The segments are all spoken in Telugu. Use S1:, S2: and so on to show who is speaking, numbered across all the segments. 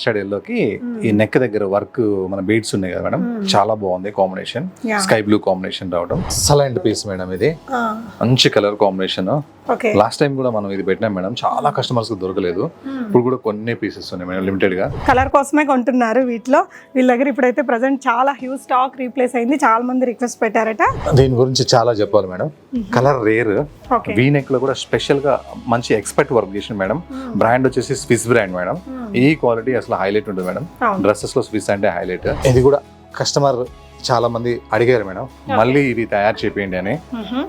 S1: మస్టర్డ్ ఎల్లోకి ఈ నెక్ దగ్గర వర్క్ మన బీడ్స్ ఉన్నాయి కదా మేడం, చాలా బాగుంది కాంబినేషన్. స్కై బ్లూ కాంబినేషన్ రావడం, ఎక్సలెంట్ పీస్ మేడం ఇది. మంచి కలర్ కాంబినేషన్. లాస్ట్ టైం కూడా మనం ఇది పెట్టినాం మేడం, చాలా కస్టమర్స్ కి దొరకలేదు. ఇప్పుడు కూడా కొన్ని పీసెస్ ఉన్నాయి మేడం, లిమిటెడ్ గా.
S2: కలర్ కోసమే కొంటున్నారు వీటిలో. వీళ్ళ దగ్గర ఇప్పుడైతే ప్రెసెంట్ చాలా హ్యూజ్ స్టాక్ రీప్లేస్ అయింది, చాలా మంది రిక్వెస్ట్ పెట్టారట.
S1: దీని గురించి చాలా చెప్పాలి madam. Colour rare, V neck లో కూడా స్పెషల్ గా మంచి ఎక్స్పర్ట్ వర్క్ చేసిన మేడం. బ్రాండ్ వచ్చేసి స్విస్ బ్రాండ్ మేడం. ఈ క్వాలిటీ అసలు హైలైట్ ఉంటుంది మేడం. డ్రెస్సెస్ లో స్విస్ అంటే హైలైట్. ఇది కూడా కస్టమర్ చాలా మంది అడిగారు మేడం, మళ్ళీ ఇవి తయారు చేయండి అని.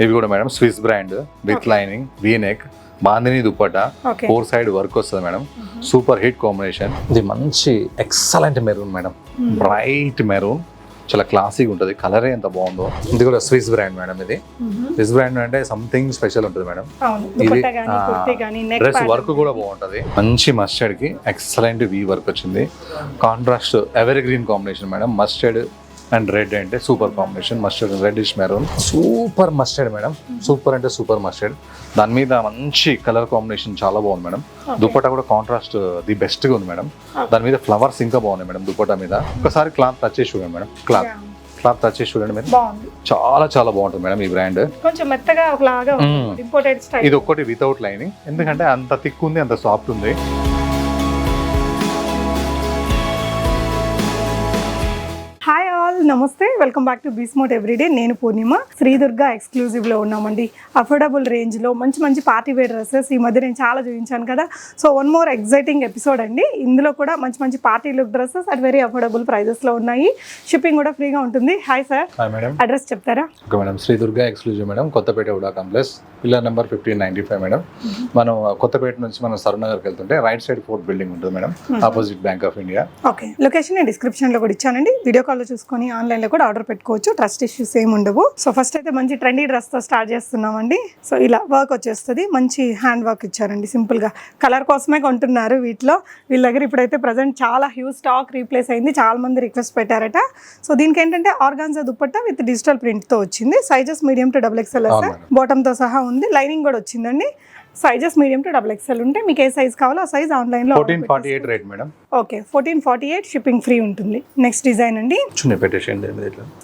S1: ఇవి కూడా madam Swiss brand with lining, V neck, bandhani dupatta, 4 side work వస్తుంది మేడం. Super hit combination. ఇది మంచి excellent maroon madam, bright maroon, చాలా క్లాసిక్ ఉంటుంది. కలరే ఎంత బాగుందో. ఇది కూడా స్విస్ బ్రాండ్ మేడం. ఇది స్విస్ బ్రాండ్ అంటే సంథింగ్ స్పెషల్ ఉంటుంది మేడం. ఇది డ్రెస్ వర్క్ కూడా బాగుంటది. మంచి మస్టర్డ్ కి ఎక్సలెంట్ వీ వర్క్ వచ్చింది. Contrast evergreen combination madam. Mustard and red అంటే super combination. Mustard reddish maroon, super mustard madam. Super అంటే సూపర్ మస్టర్డ్. దాని మీద మంచి కలర్ కాంబినేషన్ చాలా బాగుంది మేడం. దుపట్టా కూడా కాంట్రాస్ట్ ది బెస్ట్ గా ఉంది మేడం. దాని మీద ఫ్లవర్స్ ఇంకా బాగున్నాయి మేడం దుపట్టా మీద. ఒకసారి క్లాత్ టచ్ చేసి చూడండి మేడం. క్లాత్ టచ్ చేసి చూడండి మీరు. చాలా చాలా బాగుంటుంది మేడం ఈ బ్రాండ్.
S2: కొంచెం మెత్తగా ఒకలాగా ఇంపోర్టెడ్ స్టైల్.
S1: ఇది ఒక్కటి వితౌట్ లైనింగ్, ఎందుకంటే అంత థిక్ ఉంది, అంత సాఫ్ట్ ఉంది.
S2: హాయ్ ఆల్, నమస్తే, వెల్కమ్ బ్యాక్ టు బీస్మోట్ ఎవ్రీడే. నేను పూర్ణిమ. శ్రీ దుర్గా ఎక్స్క్లూజివ్లో ఉన్నామండి. అఫోర్డబుల్ రేంజ్లో మంచి మంచి పార్టీ వేర్ డ్రెస్సెస్ ఈ మధ్య నేను చాలా చూపించాను కదా. So one more exciting episode అండి. ఇందులో కూడా మంచి మంచి party look dresses at very affordable ప్రైజెస్లో ఉన్నాయి. షిప్పింగ్ కూడా ఫ్రీగా ఉంటుంది. Hi sir.
S1: Hi madam.
S2: Address చెప్తారా?
S1: Okay madam, Shri Durga exclusive madam, Kothapet UDA complex, pillar number 1595 madam. మనం కొత్తపేట నుంచి మనం సరూనగర్కి వెళ్తుంటే రైట్ సైడ్ 4th బిల్డింగ్ ఉంటుంది madam, opposite bank of India.
S2: Okay, location నేను డిస్క్రిప్షన్లో కూడా ఇచ్చానండి. వీడియో కాల్లో చూసుకొని ఆన్లైన్లో కూడా ఆర్డర్ పెట్టుకోవచ్చు. ట్రస్ట్ ఇష్యూస్ ఏమి ఉండవు. సో ఫస్ట్ అయితే మంచి ట్రెండీ డ్రెస్తో స్టార్ట్ చేస్తున్నామండి. సో ఇలా వర్క్ వచ్చేస్తుంది, మంచి హ్యాండ్ వర్క్ ఇచ్చారండి సింపుల్గా. కలర్ కోసమే కొంటున్నారు వీటిలో. వీళ్ళ దగ్గర ఇప్పుడైతే ప్రెసెంట్ చాలా హ్యూజ్ స్టాక్ రీప్లేస్ అయింది, చాలా మంది రిక్వెస్ట్ పెట్టారట. సో దీనికి ఏంటంటే ఆర్గాన్జా దుపట్టా విత్ డిజిటల్ ప్రింట్తో వచ్చింది. సైజెస్ మీడియం టు XXL బాటమ్తో సహా ఉంది. లైనింగ్ కూడా వచ్చిందండి. సైజెస్ మీడియం టు XXL ఉంటే మీకు ఏ సైజ్ కావాలో ఆ సైజ్ ఆన్లైన్లో
S1: 1448 rate madam.
S2: Okay, 1448 shipping free ఉంటుంది. నెక్స్ట్ డిజైన్ అండి.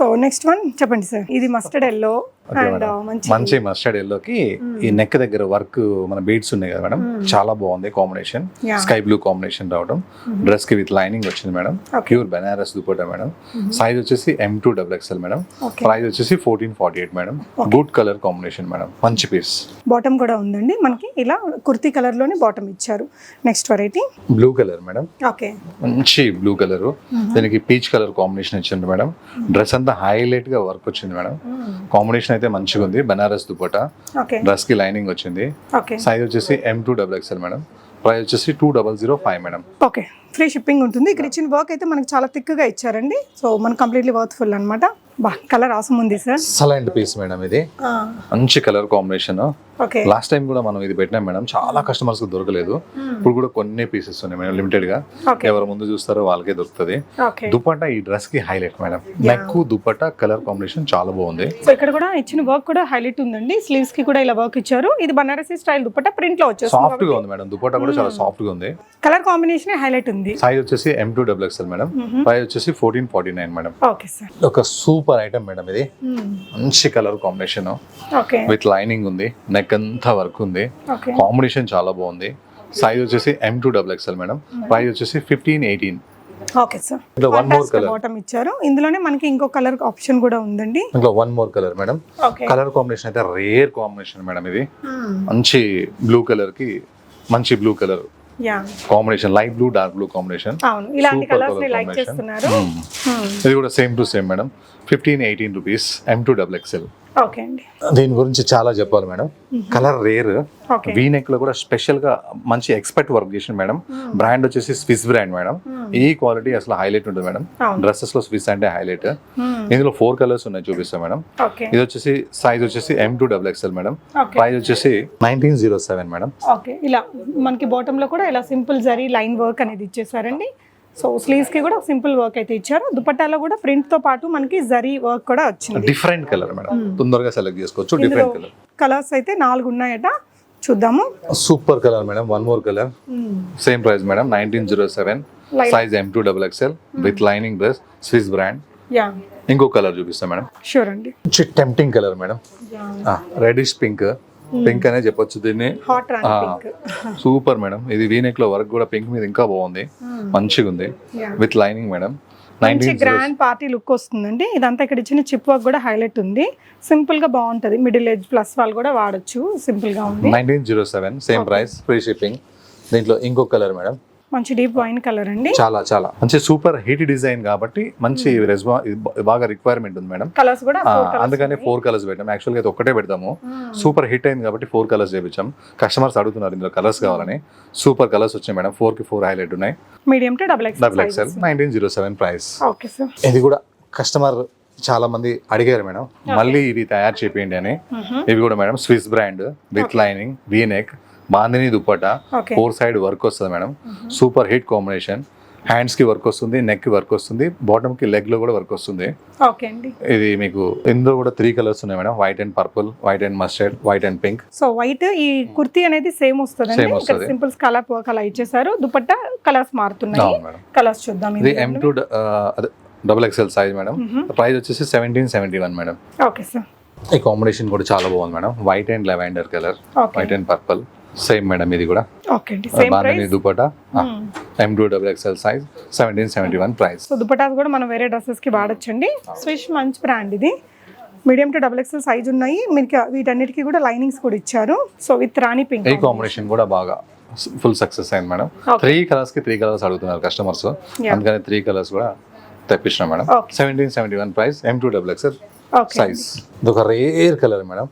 S2: సో నెక్స్ట్ వన్ చెప్పండి సార్. ఇది మస్టర్డ్ ఎల్లో అండ్
S1: మంచి మస్టర్డ్ ఎల్లోకి ఈ నెక్ దగ్గర వర్క్ మన బీడ్స్ ఉన్నాయి కదా మేడం, చాలా బాగుంది కాంబినేషన్. స్కై బ్లూ కాంబినేషన్ రావడం, డ్రెస్ కి విత్ లైనింగ్ వచ్చింది madam. Pure Banaras dupatta madam. Size వచ్చేసి M2 XXL మేడం. ప్రైస్ వచ్చేసి 1448 madam. Good colour combination madam, మంచి పీస్.
S2: బాటమ్ కూడా ఉందండి మనకి, ఇలా కుర్తీ కలర్ లోనే బాటమ్ ఇచ్చారు. Next variety
S1: blue colour madam.
S2: Okay,
S1: మంచి బ్లూ కలర్, దీనికి పీచ్ కలర్ కాంబినేషన్ ఇచ్చింది మేడం. డ్రెస్ అంతా హైలైట్ గా వర్క్ వచ్చింది మేడం. కాంబినేషన్ అయితే మంచిగా ఉంది. బెనారస్ దుపట్టా, డ్రెస్ కి లైనింగ్ వచ్చింది. సైజ్ వచ్చేసి M2 XXL మేడం. ప్రైస్ వచ్చేసి 2005 మేడం.
S2: ఓకే, ఫ్రీ షిప్పింగ్ ఉంటుంది. ఇక్కడ ఇచ్చిన వర్క్ అయితే మనకి చాలా థిక్ గా ఇచ్చారండి. సో మనకి కంప్లీట్లీ వర్త్ఫుల్ అనమాట. కలర్ అవసరం ఉంది సార్.
S1: ఎక్సలెంట్ పీస్ మేడం ఇది. మంచి కలర్ కాంబినేషన్. లాస్ట్ టైం కూడా మనం ఇది పెట్టినాం మేడం, చాలా కస్టమర్స్ కి దొరకలేదు. ఇప్పుడు కూడా కొన్ని పీసెస్ ఉన్నాయి మేడం, లిమిటెడ్ గా. ఎవరు ముందు చూస్తారో వాళ్ళకే దొరుకుతుంది. దుపట్టా ఈ డ్రెస్ కి highlight madam. Neck dupatta colour combination చాలా బాగుంది.
S2: సో ఇక్కడ కూడా ఇచ్చిన వర్క్ కూడా హైలైట్ ఉందండి. స్లీవ్స్ కి కూడా ఇలా వర్క్ ఇచ్చారు. ఇది బనారసి స్టైల్ దుపట్టా, ప్రింట్ లో వచ్చేసి
S1: సాఫ్ట్ గా ఉంది మేడం. దుపట్టా కూడా చాలా సాఫ్ట్ గా ఉంది.
S2: కలర్ కాంబినేషన్ హైలైట్ ఉంది.
S1: సైజ్ వచ్చేసి M2 XXL మేడం. ప్రైస్ వచ్చేసి 1449 మేడం.
S2: Okay sir.
S1: ఒక సూపర్ ఐటమ్ మేడం ఇది. మంచి కలర్ కాంబినేషన్ విత్ లైనింగ్ ఉంది. నెక్ అంతా వర్క్ ఉంది. కాంబినేషన్ చాలా బాగుంది. సైజ్ వచ్చేసి M2 XXL మేడం. ప్రైస్ వచ్చేసి 1518.
S2: Okay sir. One more colour bottom ఇచ్చారు. ఇందులోనే మనకి ఇంకో కలర్ ఆప్షన్ కూడా ఉందండి.
S1: ఇందులో one more colour madam. Colour combination అయితే రేర్ కాంబినేషన్ మేడం. ఇది మంచి బ్లూ కలర్ కి మంచి blue colour combination, light blue dark blue combination.
S2: ఇలాంటి కలర్స్ ని లైక్ చేస్తున్నారు.
S1: ఇది కూడా same to same madam. 1518 rupees M2 XXL.
S2: Okay అండి.
S1: దీని గురించి చాలా చెప్పాలి madam. Colour rare, V neck లో కూడా స్పెషల్ గా మంచి ఎక్స్పర్ట్ వర్క్ చేసిన మేడం. బ్రాండ్ వచ్చేసి స్విస్ బ్రాండ్ మేడం. ఈ క్వాలిటీ అసలు హైలైట్ ఉంటుంది మేడం. డ్రెస్సెస్ లో స్విస్ అంటే హైలైట్. ఇందులో 4 కలర్స్ ఉన్నాయి, చూపిస్తాం మేడం. ఇది వచ్చేసి సైజ్ వచ్చేసి M2 XXL మేడం. ప్రైస్ వచ్చేసి 1907 మేడం.
S2: ఓకే, ఇలా మనకి బాటమ్ లో కూడా ఇలా సింపుల్ జరీ లైన్ వర్క్ అనేది ఇచ్చేసారండి. సో స్లీవ్స్ కి కూడా సింపుల్ వర్క్ అయితే ఇచ్చారు. దుపట్టాలో కూడా ప్రింట్ తో పాటు మనకి జరీ వర్క్ కూడా వచ్చింది.
S1: డిఫరెంట్ కలర్ మేడం, తొందరగా సెలెక్ట్ చేసుకోవచ్చు. డిఫరెంట్ కలర్
S2: కలర్స్ అయితే 4 ఉన్నాయట, చూద్దాము.
S1: Super colour madam. One more colour, same price madam, 1907. Size M2XXL with lining dress, Swiss brand.
S2: Yeah
S1: ఇంకో కలర్ చూపిస్తాం మేడం,
S2: షూర్ అండి.
S1: మంచి tempting colour madam, reddish pink. Pink అనే చెప్పొచ్చు దీన్ని.
S2: హాట్ రాణి పింక్.
S1: సూపర్ మేడం, ఇది వీనెక్ లో వర్క్ కూడా పింక్ మీద ఇంకా బాగుంది, మంచిగా ఉంది విత్ లైనింగ్ మేడం.
S2: మంచి గ్రాండ్ పార్టీ లుక్ వస్తుందండి. ఇదంతా ఇక్కడ ఇచ్చిన చిప్ వర్క్ కూడా హైలైట్ ఉంది. సింపుల్ గా బాగుంటది, మిడిల్ ఏజ్ ప్లస్ వాళ్ళు కూడా వాడొచ్చు. సింపుల్ గా ఉంది.
S1: 1907 సేమ్ ప్రైస్, ఫ్రీ షిప్పింగ్. దీంట్లో ఇంకో కలర్ మేడం,
S2: మంచి డీప్ వైన్ కలర్ అండి.
S1: చాలా చాలా మంచి సూపర్ హీట్ డిజైన్ కాబట్టి మంచి బాగా రిక్వైర్మెంట్ ఉంది మేడం.
S2: కలర్స్ కూడా
S1: అందుకని 4 కలర్స్ పెట్టాం. యాక్చువల్ గా అయితే ఒకటే పెడతాము, సూపర్ హిట్ అయింది కాబట్టి 4 కలర్స్ చేపించాం. కస్టమర్స్ అడుగుతున్నారు ఇందులో కలర్స్ కావాలని. సూపర్ కలర్స్ వచ్చాయి మేడం, 4 కి 4 హైలైట్ ఉన్నాయి.
S2: Medium to double
S1: XL 1907 price.
S2: Okay sir.
S1: ఇది కూడా కస్టమర్ చాలా మంది అడిగారు మేడం, మళ్ళీ ఇవి తయారు చేయండి అని. ఇవి కూడా madam Swiss brand with lining, v neck, bandhani dupatta, 4 side work వస్తుంది madam. Super hit combination. Hands కి వర్క్ వస్తుంది, నెక్ కి వర్క్ వస్తుంది, బాటమ్ కి లెగ్ లో కూడా వర్క్ వస్తుంది.
S2: ఓకే అండి.
S1: ఇది మీకు ఇందులో కూడా 3 కలర్స్ ఉన్నాయి madam, white and purple, white and mustard, white and pink.
S2: So white ఈ కుర్తీ అనేది సేమ్ వస్తుందండి. ఇక్కడ సింపుల్ కలర్ కలర్ ఇచ్చేసారు. దుపట్టా కలర్స్ మారుతున్నాయి. కలర్స్ చూద్దాం.
S1: ఇది M2XXL సైజ్ మేడం. ప్రైస్ వచ్చేసి 1771 మేడం.
S2: Okay sir.
S1: ఈ కాంబినేషన్ కూడా చాలా బాగుంది madam, white and lavender colour, white and purple. Same madam ఇది కూడా.
S2: ఓకే అండి. Same price.
S1: Dupatta M2XXL size 1771 price.
S2: So dupattas కూడా మనం వేరే డ్రెస్సెస్ కి వాడొచ్చండి. స్విష్ మంచి బ్రాండ్ ఇది. మీడియం టు XXL సైజ్ ఉన్నాయి. మీకు వీటన్నిటికీ కూడా లైనింగ్స్ కూడా ఇచ్చారు. So with Rani pink.
S1: ఈ కాంబినేషన్ కూడా బాగా ఫుల్ సక్సెస్ అయింది మేడం. 3 కలర్స్ కి 3 కలర్స్ అడుగుతున్నారు కస్టమర్స్, అందుకని 3 కలర్స్ కూడా తెప్పించిన మేడం. 1771 price, M2XXL size. ఇది ఒక రేర్ కలర్ మేడం,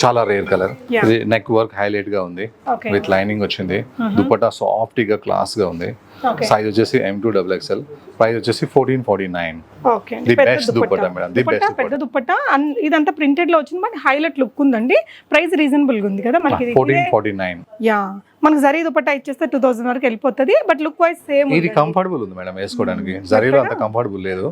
S1: చాలా రేర్ కలర్. ఇది నెక్ వర్క్ హైలైట్ గా ఉంది, విత్ లైనింగ్ వచ్చింది. దుపట్టా సాఫ్ట్ గా క్లాస్ గా ఉంది. సైజ్ వచ్చేసి M2XXL, ప్రైస్ వచ్చేసి 1449. The best dupatta madam, the best
S2: పెద్ద దుపట్టా. ఇదంతా ప్రింటెడ్ లో వచ్చింది, బట్ హైలైట్ లుక్ ఉందండి. ప్రైస్ రీజనబుల్ గా ఉంది కదా మనకి.
S1: 1449.
S2: యా, మనకు జరీ దుపట్టా ఇచ్చేస్తే 2000 వరకు వెళ్ళిపోతుంది, బట్ లుక్ వైజ్ సేమ్.
S1: ఇది కంఫర్టబుల్ ఉంది మేడం వేసుకోవడానికి, జరీలో అంత కంఫర్టబుల్ లేదు.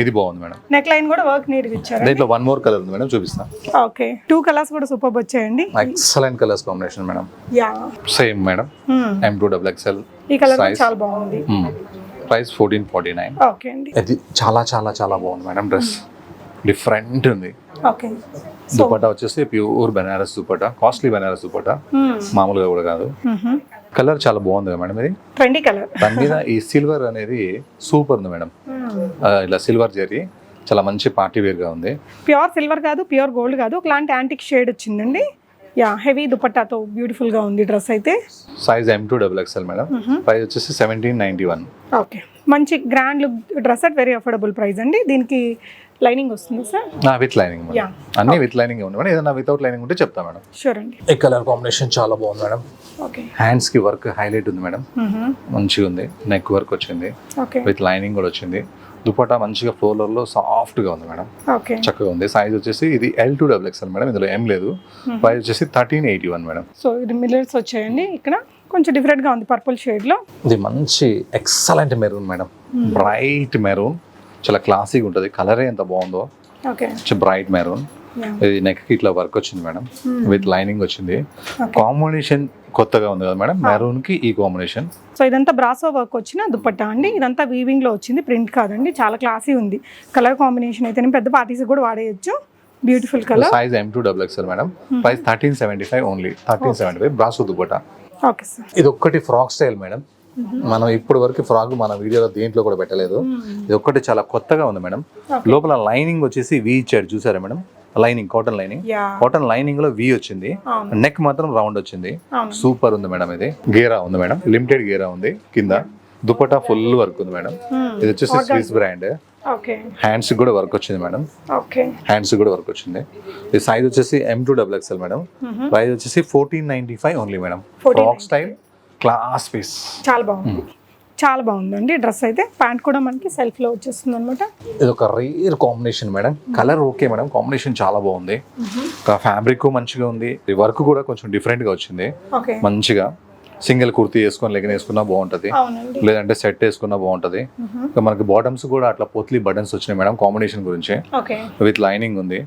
S1: ఇది బాగుంది మేడం.
S2: నెక్ లైన్ కూడా వర్క్ నీట్ గా ఇచ్చారు.
S1: దీంట్లో 1 మోర్ కలర్ ఉంది మేడం, చూపిస్తా.
S2: ఓకే, 2 కలర్స్ కూడా సూపర్ వచ్చాయండి.
S1: Excellent colours combination madam.
S2: Yeah,
S1: same madam, M2XXL.
S2: ఈ కలర్ చాలా బాగుంది.
S1: ప్రైస్ 1449.
S2: ఓకే అండి.
S1: ఇది చాలా చాలా చాలా బాగుంది మేడం. డ్రెస్ డిఫరెంట్ ఉంది.
S2: ఓకే.
S1: దుపట్టా వచ్చేసి ప్యూర్ బెనారస్ దుపట్టా, కాస్ట్లీ బెనారస్ దుపట్టా, మామూలుగా కూడా కాదు. కలర్ చాలా బాగుంది కదా మేడం. ఇది
S2: ట్రెండీ కలర్.
S1: దాని మీద ఈ సిల్వర్ అనేది సూపర్ ఉంది మేడం. ఇలా సిల్వర్ జరీ చాలా మంచి పార్టీ వేర్ గా ఉంది.
S2: ప్యూర్ సిల్వర్ కాదు, ప్యూర్ గోల్డ్ కాదు, ఒకలాంటి యాంటిక్ షేడ్ వచ్చిందండి. యా, హెవీ దుపట్టాతో బ్యూటిఫుల్ గా ఉంది డ్రెస్ అయితే.
S1: Size M2XXL madam. ప్రైస్ వచ్చేసి 1791.
S2: ఓకే, మంచి grand look dress at very affordable price అండి. దీనికి లైనింగ్ వస్తుంది సార్?
S1: విత్ లైనింగ్ మేడం, అన్ని విత్ లైనింగ్ ఉంది మేడం. ఏదైనా వితౌట్ లైనింగ్ ఉంటే చెప్తా మేడం.
S2: షూర్ అండి.
S1: ఈ కలర్ కాంబినేషన్ చాలా బాగుంది మేడం.
S2: ఓకే.
S1: హ్యాండ్స్ కి వర్క్ హైలైట్ ఉంది మేడం, మంచిగా ఉంది. నెక్ వర్క్ వచ్చింది,
S2: ఓకే,
S1: విత్ లైనింగ్ కూడా వచ్చింది. దుపట్టా మంచిగా ఫ్లోర్ లో సాఫ్ట్ గా ఉంది మేడం,
S2: ఓకే,
S1: చక్కగా ఉంది. సైజ్ వచ్చేసి ఇది L2XXL మేడం, ఇందులో M లేదు. ప్రైస్ వచ్చేసి 1381 మేడం.
S2: సో ఇది మిల్లర్స్ వచ్చాయండి. ఇక్కడ కొంచెం డిఫరెంట్ గా ఉంది, పర్పుల్ షేడ్ లో.
S1: ఇది మంచి excellent maroon madam, bright maroon, చాలా క్లాసీగా ఉంటుంది. కలరే ఎంత బాగుందో,
S2: ఓకే,
S1: బ్రైట్ మెరూన్. ఇది నెక్ కి ఇట్లా వర్క్ వచ్చింది మేడం, విత్ లైనింగ్ వచ్చింది. కాంబినేషన్ కొత్తగా ఉంది కదా మేడం, మెరూన్ కి ఈ కాంబినేషన్.
S2: సో ఇదంతా బ్రాసో వర్క్ వచ్చిన దుపట్టా అండి. ఇదంతా వీవింగ్ లో వచ్చింది, ప్రింట్ కాదండి. చాలా క్లాసీ ఉంది. కలర్ కాంబినేషన్ అయితే పెద్ద పార్టీస్ కూడా వాడేయచ్చు. Beautiful colour.
S1: Size M2XXL madam. Price 1375 only, 1375 బ్రాసో దుపట్టా.
S2: Okay sir.
S1: ఇది ఒక్కటి ఫ్రాక్ స్టైల్ మేడం. మనం ఇప్పటి వరకు ఫ్రాక్ మన వీడియోలో దేంట్లో కూడా పెట్టలేదు. ఇది ఒక్కటి చాలా కొత్తగా ఉంది మేడం. లోపల లైనింగ్ వచ్చేసి వి ఇచ్చాడు, చూసారా madam? Lining cotton lining, cotton lining లో వి వచ్చింది. నెక్ మాత్రం రౌండ్ వచ్చింది. సూపర్ ఉంది మేడం. ఇది గేరా ఉంది మేడం, లిమిటెడ్ గేరా ఉంది కింద. దుపట్టా ఫుల్ వర్క్ ఉంది మేడం. ఇది వచ్చేసి స్విస్ బ్రాండ్. హ్యాండ్స్ కూడా వర్క్ వచ్చింది మేడం, హ్యాండ్స్ కూడా వర్క్ వచ్చింది. ఇది సైజ్ వచ్చేసి M2XXL మేడం. ప్రైస్ వచ్చేసి 1495 only madam. Frock style class piece, చాలా బాగుంది,
S2: చాలా బాగుందండి డ్రెస్ అయితే. ప్యాంట్ కూడా మనకి సెల్ఫ్ లో వచ్చేస్తుంది అనమాట.
S1: ఇది ఒక rare combination madam. Colour okay madam, combination చాలా బాగుంది. ఫ్యాబ్రిక్ మంచిగా ఉంది. వర్క్ కూడా కొంచెం డిఫరెంట్ గా వచ్చింది. మంచిగా సింగిల్ కుర్తీ వేసుకొని లెగిన్ వేసుకున్నా బాగుంటది, లేదంటే సెట్ వేసుకున్నా బాగుంటది. మనకి బాటమ్స్ కూడా అట్లా పోత్లీ బటన్స్ వచ్చినాయి మేడం, కాంబినేషన్ గురించి. విత్ లైనింగ్ ఉంది,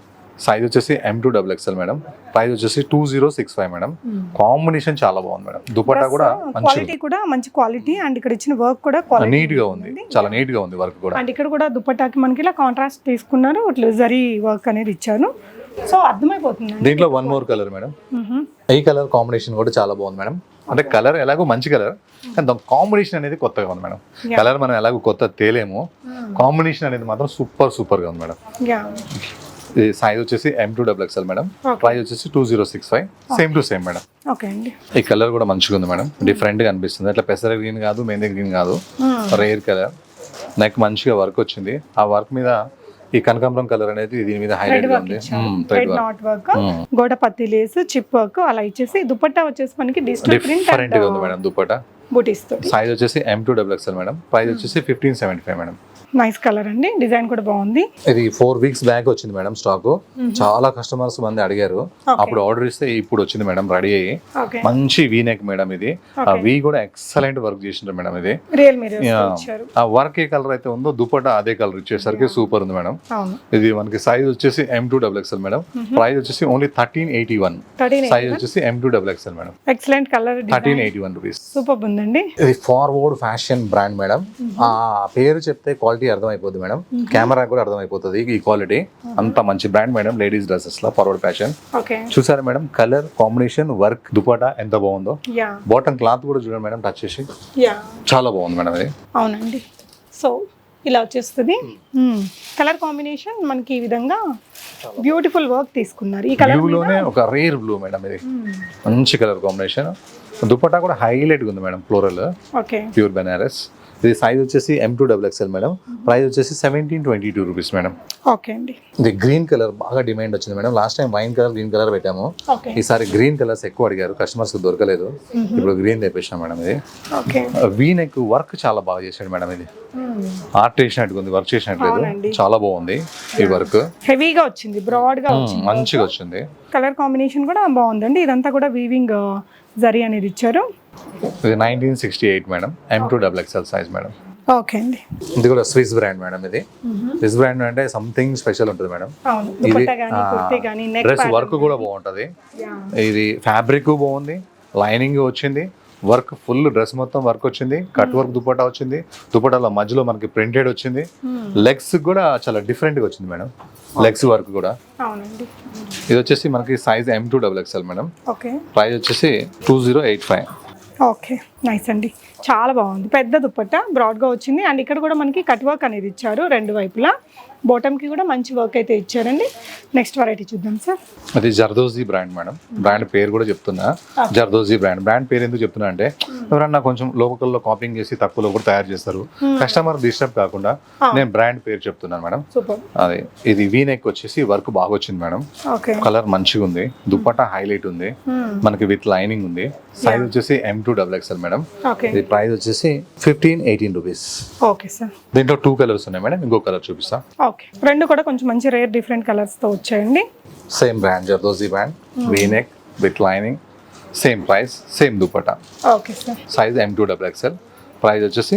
S1: సైజ్ వచ్చేసి M2XXL మేడం. ప్రైస్ వచ్చేసి 2065 మేడం. కాంబినేషన్ చాలా బాగుంది మేడం. దుపట్టా కూడా మంచి
S2: క్వాలిటీ కూడా మంచి క్వాలిటీ అండ్ ఇక్కడ ఇచ్చిన వర్క్ కూడా
S1: నీట్ గా ఉంది, చాలా నీట్ గా ఉంది వర్క్ కూడా.
S2: అండ్ ఇక్కడ కూడా దుపట్టాకి మనకి ఇలా కాంట్రాస్ట్ తీసుకున్నారు, ఇట్లా జరీ వర్క్ అనేది ఇచ్చారు. సో అర్థమైపోతుంది
S1: దీంట్లో వన్ మోర్ కలర్ మేడం. ఈ కలర్ కాంబినేషన్ కూడా చాలా బాగుంది మేడం. అంటే కలర్ ఎలాగో మంచి కలర్, కానీ దాని కాంబినేషన్ అనేది కొత్తగా ఉంది మేడం. కలర్ మనం ఎలాగో కొత్త తేలేము, కాంబినేషన్ అనేది మాత్రం సూపర్ గా ఉంది మేడం. ఇది సైజ్ వచ్చేసి M2XXL మేడం. ప్రైస్ వచ్చేసి 2065. Same to same madam.
S2: Okay అండి.
S1: ఈ కలర్ కూడా మంచిగా ఉంది మేడం, డిఫరెంట్ గా అనిపిస్తుంది. అట్లా పెసర గ్రీన్ కాదు, మెహందీ గ్రీన్ కాదు, రేర్ కలర్. నెక్ మంచిగా వర్క్ వచ్చింది. ఆ వర్క్ మీద ఈ కనకాంబరం కలర్ అనేది దీని మీద హైలైట్ గా ఉంది.
S2: థ్రెడ్ నాట్ వర్క్, గోడ పత్తి లేస్, చిప్ వర్క్ అలా ఇచ్చేసి దుపట్టా వచ్చేసి మనకి
S1: డిఫరెంట్ గా ఉంది మేడం దుపట్టా.
S2: బూటీస్ తో.
S1: సైజ్ వచ్చేసి M2XXL మేడం. ప్రైస్ వచ్చేసి 1575 మేడం.
S2: నైస్ కలర్ అండి, డిజైన్ కూడా బాగుంది.
S1: ఇది 4 weeks బ్యాక్ వచ్చింది మేడం స్టాక్. చాలా కస్టమర్స్ మంది అడిగారు, అప్పుడు ఆర్డర్ ఇస్తే ఇప్పుడు వచ్చింది మేడం రెడీ అయ్యి. మంచి వీ నెక్ మేడం. ఇది ఆ వీ కూడా ఎక్సలెంట్ వర్క్ చేసిండ్రు మేడం. ఇది
S2: రియల్ మిర్రర్స్ ఇచ్చారు.
S1: ఆ వర్క్ ఏ కలర్ అయితే ఉందో దుపట్టా అదే కలర్ ఇచ్చేసరికి సూపర్ ఉంది మేడం. ఇది మనకి సైజ్ వచ్చేసి M2XXL మేడం. ప్రైస్ వచ్చేసి ఓన్లీ 1381. సైజ్ వచ్చేసి M2XXL madam.
S2: Excellent colour,
S1: 1381 rupees.
S2: Super ఉందండి.
S1: ఇది ఫార్వర్డ్ ఫ్యాషన్ బ్రాండ్ మేడం. ఆ పేరు చెప్తే క్వాలిటీ అర్థమైపోతుంది మేడం, కెమెరా కూడా అర్థమైపోతుంది ఈ క్వాలిటీ. అంత మంచి బ్రాండ్ మేడం. లేడీస్ డ్రెస్సెస్ లో ఫార్వర్డ్ ఫ్యాషన్. చూసారా madam colour combination, work, dupatta ఎంత బాగుందో. బాటమ్ క్లాత్ కూడా చూడండి మేడం, టచ్ చేసి చాలా బాగుంది మేడం ఇది.
S2: అవునండి. సో ఇలా వచ్చేస్తుంది కలర్ కాంబినేషన్ మనకి ఈ విధంగా బ్యూటిఫుల్ వర్క్ తీసుకున్నారు. ఈ కలర్
S1: బ్లూలోనే ఒక రేర్ బ్లూ మేడం. ఇది మంచి కలర్ కాంబినేషన్. దుపట్టా కూడా హైలైట్ ఉంది మేడం, ఫ్లోరల్, ప్యూర్ బెనారస్. ఇది సైజ్ వచ్చేసి M2XXL మేడం. ప్రైస్ వచ్చేసి 1722 రూపీస్ మేడం.
S2: ఓకే అండి.
S1: ఇది గ్రీన్ కలర్ బాగా డిమాండ్ వచ్చింది madam. Last time wine colour, green colour పెట్టాము. ఈసారి గ్రీన్ కలర్స్ ఎక్కువ అడిగారు, కస్టమర్స్ కి దొరకలేదు. ఇప్పుడు గ్రీన్ తెప్పించాం మేడం. ఇది వీ నెక్ వర్క్ చాలా బాగా చేశాడు మేడం. ఇది ఆర్ట్ చేసినట్టుగా ఉంది, వర్క్ చేసినట్లేదు, చాలా బాగుంది. ఈ వర్క్
S2: హెవీగా వచ్చింది, బ్రాడ్ గా వచ్చింది,
S1: మంచిగా వచ్చింది.
S2: కలర్ కాంబినేషన్ కూడా బాగుందండి. ఇదంతా కూడా వీవింగ్ జరీ అనేది ఇచ్చారు.
S1: ఇది 1968 madam. M2XXL size madam.
S2: Okay అండి.
S1: ఇది కూడా స్విస్ బ్రాండ్ మేడం. ఇది స్విస్ బ్రాండ్ అంటే సంథింగ్ స్పెషల్ ఉంటుంది మేడం. ఇది డ్రెస్ వర్క్ కూడా బాగుంటది. ఇది ఫ్యాబ్రిక్ బాగుంది, లైనింగ్ వచ్చింది, వర్క్ ఫుల్ డ్రెస్ మొత్తం వర్క్ వచ్చింది. కట్ వర్క్ దుపట్టా వచ్చింది. దుపట్టాలో మధ్యలో మనకి ప్రింటెడ్ వచ్చింది. లెగ్స్ కూడా చాలా డిఫరెంట్ గా వచ్చింది మేడం, లెగ్స్ వర్క్ కూడా. ఇది వచ్చేసి మనకి సైజ్ M2XXL మేడం. ప్రైస్ వచ్చేసి 2085.
S2: ఓకే, నైస్ అండి, చాలా బాగుంది. పెద్ద దుపట్టా బ్రాడ్ గా వచ్చింది. అండ్ ఇక్కడ కూడా మనకి కట్ వర్క్ అనేది ఇచ్చారు రెండు వైపులా. బాటమ్ కి కూడా మంచి వర్క్ అయితే ఇచ్చారండి. నెక్స్ట్ వెరైటీ చూద్దాం సార్.
S1: అది జర్దోజీ బ్రాండ్ మేడం. బ్రాండ్ పేరు కూడా చెప్తున్నా, జర్దోజీ బ్రాండ్. బ్రాండ్ పేరు ఎందుకు చెప్తున్నా అంటే ఎవరన్నా కొంచెం లోకల్లో కాపింగ్ చేసి తక్కువలో కూడా తయారు చేస్తారు, కస్టమర్ డిస్టర్బ్ కాకుండా నేను బ్రాండ్ పేరు చెప్తున్నాను మేడం. అది ఇది వీ నెక్ వచ్చేసి వర్క్ బాగా వచ్చింది మేడం. కలర్ మంచిగా ఉంది, దుపట్టా హైలైట్ ఉంది, మనకి విత్ లైనింగ్ ఉంది. సైజ్ వచ్చేసి M2XXL మేడం. ఇది ప్రైస్ వచ్చేసి 1518 రూపీస్.
S2: Okay sir.
S1: దీంట్లో 2 కలర్స్ ఉన్నాయి మేడం, ఇంకో కలర్ చూపిస్తా.
S2: ఓకే, రెండు కూడా కొంచెం మంచి రేర్ డిఫరెంట్ కలర్స్ తో వచ్చాయండి.
S1: Same brand, zardozi brand, V neck with lining, same price, same dupatta.
S2: Okay sir.
S1: Size M2XXL. Price వచ్చేసి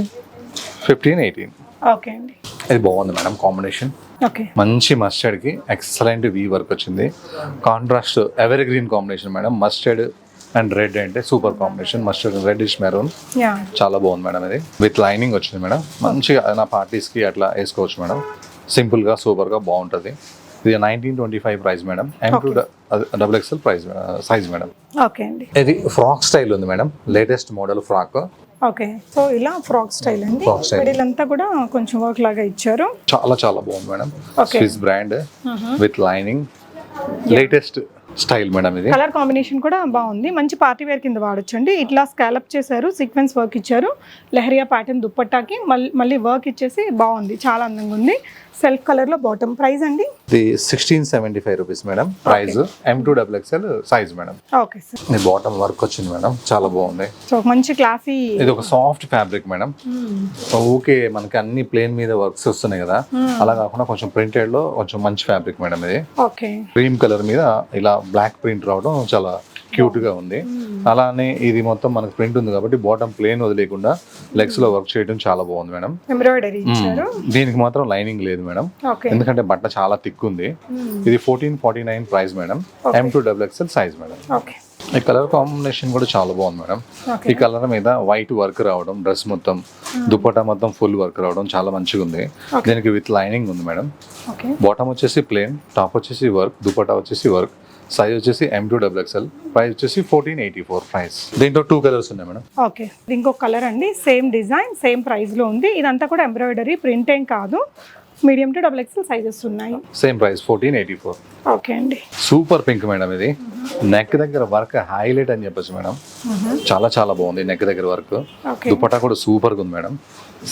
S1: 1518.
S2: ఓకే అండి.
S1: ఇది బాగుంది మేడం కాంబినేషన్.
S2: ఓకే,
S1: మంచి మస్టర్డ్ కి ఎక్సలెంట్ వీ వర్క్ వచ్చింది. Contrast evergreen combination madam. Mustard and red అంటే super combination. Mustard reddish maroon, చాలా బాగుంది మేడం. ఇది విత్ లైనింగ్ వచ్చింది మేడం. మంచిగా నా పార్టీస్ కి అట్లా వేసుకోవచ్చు మేడం. సింపుల్ గా సూపర్ గా బాగుంటది. ఇది 1925 price madam. M2XXL price size madam.
S2: Okay అండి.
S1: ఇది ఫ్రాక్ స్టైల్ ఉంది madam, latest model frock.
S2: Okay, so ఇలా ఫ్రాక్ స్టైల్ అండి. వీళ్ళంతా కూడా కొంచెం వర్క్ లాగా ఇచ్చారు.
S1: చాలా చాలా బాగుంది madam. Swiss brand with lining, latest style madam. ఇది
S2: కలర్ కాంబినేషన్ కూడా బాగుంది, మంచి పార్టీ వేర్ కింద వాడొచ్చండి. ఇట్లా స్కాలప్ చేశారు, సీక్వెన్స్ వర్క్ ఇచ్చారు, లెహరియా ప్యాటర్న్ దుప్పట్టాకి మళ్ళీ వర్క్ ఇచ్చేసి బాగుంది, చాలా అందంగా ఉంది. సెల్ఫ్ కలర్ లో బాటమ్. ప్రైస్ అండి
S1: ఇది 1675 rupees madam. Price M2XXL size madam.
S2: Okay sir.
S1: ఇది బాటమ్ వర్క్ వచ్చింది మేడం, చాలా బాగుంది.
S2: సో మంచి క్లాసీ.
S1: ఇది ఒక సాఫ్ట్ ఫ్యాబ్రిక్ మేడం. ఓకే, మనకి అన్ని ప్లేన్ మీద వర్క్స్ వస్తున్నాయి కదా, అలా కాకుండా కొంచెం ప్రింటెడ్ లో కొంచెం మంచి ఫ్యాబ్రిక్ మేడం. ఇది
S2: ఓకే,
S1: క్రీమ్ కలర్ మీద ఇలా బ్లాక్ ప్రింట్ రావడం చాలా క్యూట్ గా ఉంది. అలానే ఇది మొత్తం మనకు ప్రింట్ ఉంది కాబట్టి బాటమ్ ప్లేన్ వదిలేకుండా లెగ్స్ లో వర్క్ చేయడం చాలా బాగుంది మేడం.
S2: ఎంబ్రాయిడరీ ఇచ్చారు.
S1: దీనికి మాత్రం లైనింగ్ లేదు మేడం,
S2: ఓకే.
S1: ఎందుకంటే బట్ట చాలా థిక్ ఉంది. ఇది 1449 price madam. M2XXL size madam.
S2: Okay.
S1: ఈ కలర్ కాంబినేషన్ కూడా చాలా బాగుంది మేడం. ఈ కలర్ మీద వైట్ వర్క్ రావడం, డ్రెస్ మొత్తం దుపట్టా మొత్తం ఫుల్ వర్క్ రావడం చాలా మంచిగా ఉంది. దీనికి విత్ లైనింగ్ ఉంది మేడం. బాటమ్ వచ్చేసి ప్లేన్, టాప్ వచ్చేసి వర్క్, దుపట్టా వచ్చేసి వర్క్. సైజ్ వచ్చేసి M2XXL, ప్రైస్ వచ్చేసి 1484 ప్రైస్. దీంట్లో 2 కలర్స్ ఉన్నాయి మేడం.
S2: ఓకే. ఇంకొక కలర్ అండి, సేమ్ డిజైన్ సేమ్ ప్రైస్ లో ఉంది. ఇదంతా కూడా ఎంబ్రాయిడరీ, ప్రింట్ ఏం కాదు. మీడియం టు XXL సైజెస్ ఉన్నాయి.
S1: Same price 1484.
S2: ఓకే అండి.
S1: Super pink madam. ఇది నెక్ దగ్గర వర్క్ హైలైట్ అని చెప్పొచ్చు మేడం. చాలా చాలా బాగుంది నెక్ దగ్గర వర్క్. దుపట్టా కూడా సూపర్ గా ఉంది మేడం.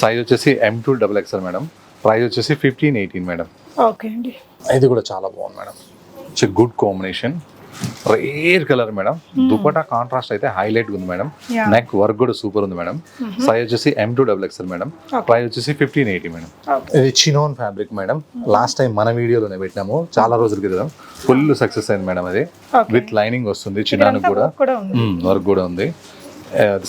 S1: సైజ్ వచ్చేసి M2XXL మేడం. ప్రైస్ వచ్చేసి 1518 మేడం.
S2: ఓకే అండి.
S1: ఇది కూడా చాలా బాగుంది madam. Good combination, rare colour madam. Dupatta contrast అయితే హైలైట్ ఉంది మేడం. నెక్ వర్క్ కూడా సూపర్ ఉంది మేడం. సైజ్ వచ్చేసి M2XXL మేడం. ప్రైస్ వచ్చేసి 1580 మేడం. ఇది chinon fabric madam. Last time మన వీడియోలోనే పెట్టినాము, చాలా రోజుల క్రితం. ఫుల్ సక్సెస్ అయింది మేడం. అది విత్ లైనింగ్ వస్తుంది, చినానికి కూడా వర్క్ కూడా ఉంది.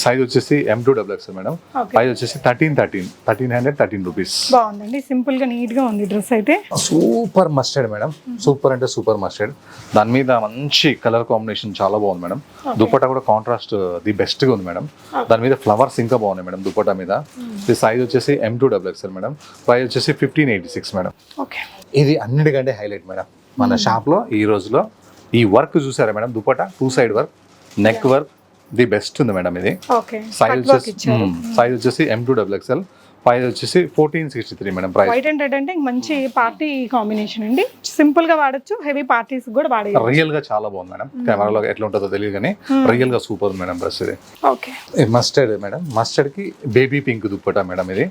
S1: సైజ్ వచ్చేసి M2XXL మేడం. ప్రైస్ వచ్చేసి 1313 రూపీస్.
S2: బాగుందండి, సింపుల్ గా నీట్ గా ఉంది డ్రెస్ అయితే.
S1: Super mustard madam. సూపర్ అంటే సూపర్ మస్టర్డ్. దాని మీద మంచి కలర్ కాంబినేషన్ చాలా బాగుంది మేడం. దుపట్టా కూడా కాంట్రాస్ట్ ది బెస్ట్ గా ఉంది మేడం. దాని మీద ఫ్లవర్స్ ఇంకా బాగున్నాయి మేడం దుపట్టా మీద. ఇది సైజ్ వచ్చేసి M2XXL మేడం. ప్రైస్ వచ్చేసి 1586 మేడం. ఇది అన్నిటికంటే హైలైట్ మేడం మన షాప్ లో ఈ రోజులో. ఈ వర్క్ చూసారా madam, dupatta 2 side work, neck work the best ఉంది మేడం. ఇది సైజ్ వచ్చేసి M2XXL. ప్రైస్ వచ్చేసి 1463 madam. Price
S2: white and red అంటే మంచి పార్టీ కాంబినేషన్ అండి. సింపుల్ గా వాడొచ్చు, హెవీ పార్టీస్ కూడా వాడచ్చు.
S1: రియల్ గా చాలా బాగుంది మేడం. కెమెరాలో ఎట్లా ఉంటుందో తెలియదు కానీ రియల్ గా సూపర్ ఉంది మేడం డ్రెస్. ఇది
S2: ఓకే.
S1: Mustard madam. మస్టర్డ్ కి బేబీ పింక్ దుపట్టా మేడం. ఇది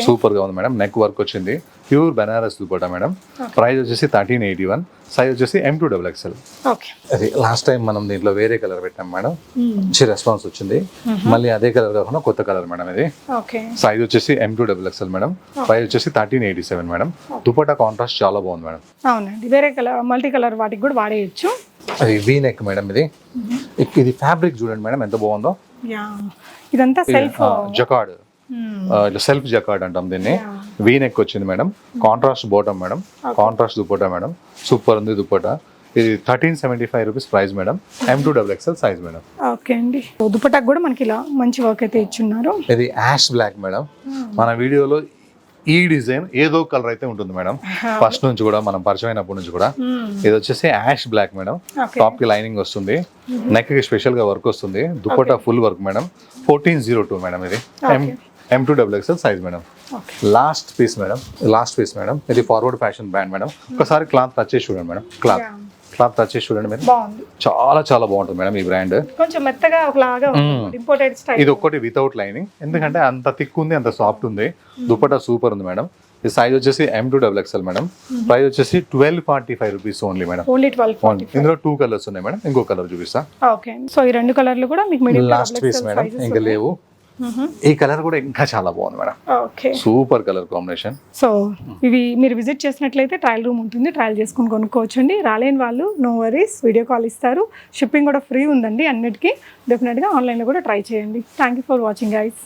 S1: సూపర్ గా ఉంది మేడం. నెక్ వర్క్ వచ్చింది, pure Banaras dupatta madam. Price వచ్చేసి 1381. సైజ్ వచ్చేసి M2XXL. అది లాస్ట్ టైం మనం దీంట్లో వేరే కలర్ పెట్టాం మేడం, మంచి రెస్పాన్స్ వచ్చింది. మళ్ళీ అదే కలర్ కాకుండా కొత్త కలర్ మేడం. ఇది సైజ్ వచ్చేసి M2XXL మేడం. ప్రైస్ వచ్చేసి 1387 మేడం. దుపట్టా కాంట్రాస్ట్ చాలా బాగుంది మేడం.
S2: అవునండి, వేరే కలర్ మల్టీ కలర్ వాటికి కూడా వాడేయచ్చు.
S1: అది వీ నెక్ మేడం. ఇది ఫ్యాబ్రిక్ చూడండి మేడం ఎంత బాగుందో.
S2: ఇదంతా సెల్ఫ్
S1: జకార్డ్, ఇట్లా సెల్ఫ్ జకార్డ్ అంటాం దీన్ని. వీ నెక్ వచ్చింది madam. Contrast bottom madam. Contrast dupatta madam. Super ఉంది దుపట్టా. ఇది 1375 rupees price madam. M2XXL size madam.
S2: Okay అండి. దుపట్టాకు కూడా మనకి ఇలా మంచి వర్క్ అయితే ఇచ్చున్నారు.
S1: ఇది యాష్ బ్లాక్ మేడం. మన వీడియోలో ఈ డిజైన్ ఏదో కలర్ అయితే ఉంటుంది మేడం, ఫస్ట్ నుంచి కూడా మనం పరిచయం అయినప్పటి నుంచి కూడా. ఇది వచ్చేసి యాష్ బ్లాక్ మేడం. టాప్ కి లైనింగ్ వస్తుంది, నెక్ కి స్పెషల్ గా వర్క్ వస్తుంది. Dupatta full work madam. 1402 madam. ఇది M2XXL size madam. Last piece madam. ఇది ఫార్వర్డ్ ఫ్యాషన్ బ్రాండ్ మేడం. ఒకసారి క్లాత్ టచ్ చేసి చూడండి మేడం. క్లాత్ టచ్ చేసి చూడండి మేడం. చాలా చాలా బాగుంటుంది మేడం ఈ బ్రాండ్.
S2: కొంచెం మెత్తగా ఒకలాగా ఇంపోర్టెడ్ స్టైల్.
S1: ఇది ఒక్కటి వితౌట్ లైనింగ్, ఎందుకంటే అంత థిక్ ఉంది, అంత సాఫ్ట్ ఉంది. దుపట్టా సూపర్ ఉంది మేడం. ఈ సైజ్ వచ్చేసి M2XXL మేడం. ప్రైస్ వచ్చేసి 1245 రూపీస్ ఓన్లీ మేడం. ఇందులో 2 కలర్స్ ఉన్నాయి మేడం. ఇంకో కలర్ చూపిస్తా.
S2: ఓకే. సో ఈ 2 కలర్లు కూడా మీకు మీడియం
S1: లాస్ట్ పీస్ మేడం, ఇంకా లేవు. ఈ కలర్ కూడా ఇంకా చాలా బాగుంది madam. Super colour combination.
S2: So ఇవి మీరు విజిట్ చేసినట్లయితే ట్రయల్ రూమ్ ఉంటుంది, ట్రయల్ చేసుకుని కొనుక్కోవచ్చండి. రాలేని వాళ్ళు నో వరీస్, వీడియో కాల్ ఇస్తారు. షిప్పింగ్ కూడా ఫ్రీ ఉందండి అన్నిటికీ. డెఫినెట్గా ఆన్లైన్లో కూడా ట్రై చేయండి. Thank you for watching guys.